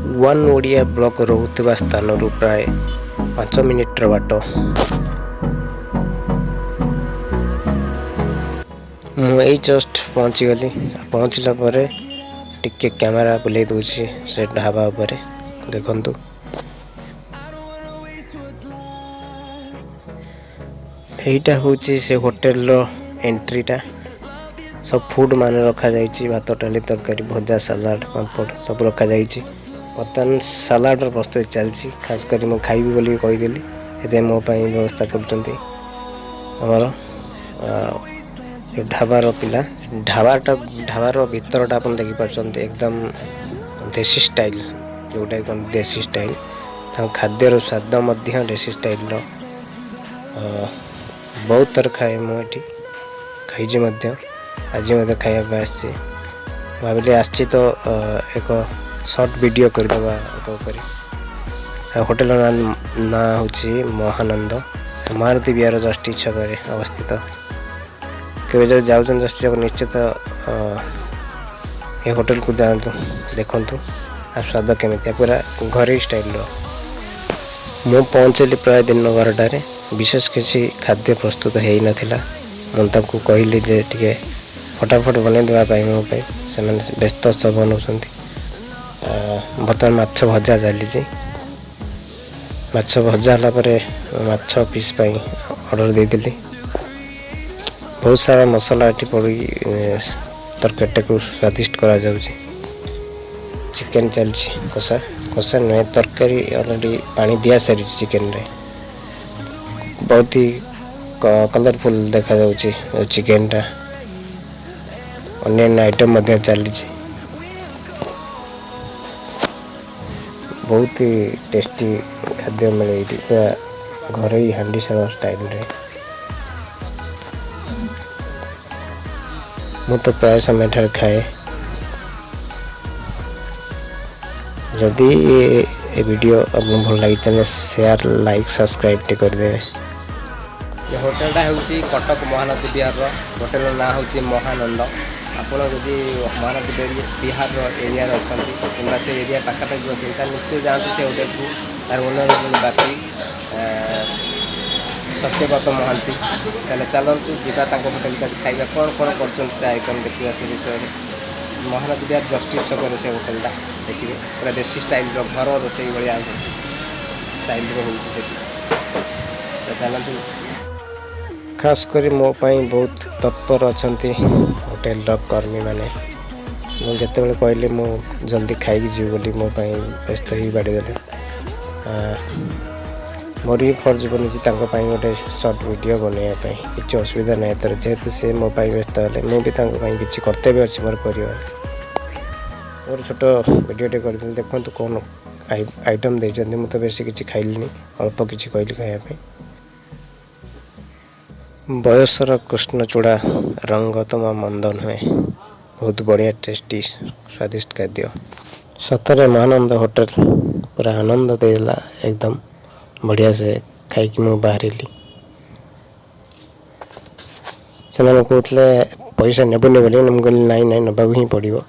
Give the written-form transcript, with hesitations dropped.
One Odia block रोहुथिबा स्थानरू प्राय 5 मिनिटर बाट मुझे जस्ट पहुँची गली। पहुँचला पर टिके कैमेरा बुले दूसरी से ढाबा पर देखंतु। एटा होची से होटल रो एंट्रीटा। सब फूड मान रखा जाइए। भात डाली तरकारी भजा सालाड पापड़ सब रखा जाइए। बर्तमान सालाड प्रस्तुति चलती। खास कर मैं खाइबी बोली कहीदेली ये मो व्यवस्था कर ढाबार पिला ढाबार भीतरटा आप देखिपार एकदम देसी स्टाइल जोटा देसी स्टाइल खाद्यर स्वाद देसी स्टाइल बहुत थर खाए मुझे खाई आज खाया आसी भाविली आसी तो एक शॉर्ट वीडियो करदे होटेल ना हूँ महानंद महारती विहार जस्ट छक अवस्थित। केवे जो जाऊँ जस्ट छक निश्चित ये होटेल को जातु देखु आ स्वाद केमी पूरा घरे स्टाइल मु पहुँचली प्राय दिन 12टार। विशेष किसी खाद्य प्रस्तुत हो नाला मुझे कहली जे टिके फटाफट बनई देवाई मोपाई से व्यस्त सब बनाऊँ। बर्तमान माछ भजा चली माछ भजा माछ पीस ऑर्डर देती। बहुत सारा मसला ये पड़ी तरकारी को स्वादिष्ट करा जाउछि। चिकन चलछि कषा कषा नुहे तरकारी ऑलरेडी पानी दिया सारी चिकन रे बहुत ही कलरफुल देखा जाउछि चिकन टा। अन्य आइटम चली बहुत ही टेस्टी खाद्य मिले पूरा घर ही हांडीशाल स्टाइल रे। मु तो प्राय समय ठार खाए। जदि ये वीडियो आपको भल लगी तो शेयर लाइक सब्सक्राइब टे करदे। ये होटेलटा हूँ कटक महानदी विहार होटेल ना हूँ महानंद। आपड़ जदि महानदी विहार एरिया अच्छा कि से एरिया पाखापाखि अच्छे निश्चय जातु से होटेल को तार ओनर बापी सत्यव्रत महांती चलतु जावा होटेल का खाଇବା कौन कर आइटम देखा से विषय महानदी विहार जस्टिस छक से होटेलटा देखिए पूरा देसी स्टाइल घर रोसे भाया स्टाइल चलतु। खास करी मो पाई बहुत तत्पर अच्छा होटेल कर्मी माने मुझे कहली मु जल्दी खाई जीव बोली मो व्यस्त ही बाड़ीदेले। मोर भी फर्ज बनी गोटे सर्ट वीडियो बनवाई किसी असुविधा ना तर जेहेतु से मो व्यस्त हेले मुझे किसी कर्तव्य अच्छे मोर परिवार मोर छोट वीडियोटे कर देखो कौन आइटम देते मुझे तो बेसी किसी खाइली अल्प किसी कहली खायापी। बयसर कृष्णचूड़ा रंग तमा मंद नुहे बहुत बढ़िया टेस्टी स्वादिष्ट खाद्य सतरे महानंद होटेल पूरा आनंद देला एकदम बढ़िया से खाई मु बाहर से कहते पैसा नेबुनि बोली मुझे नाई नाई नबाक ही पड़ो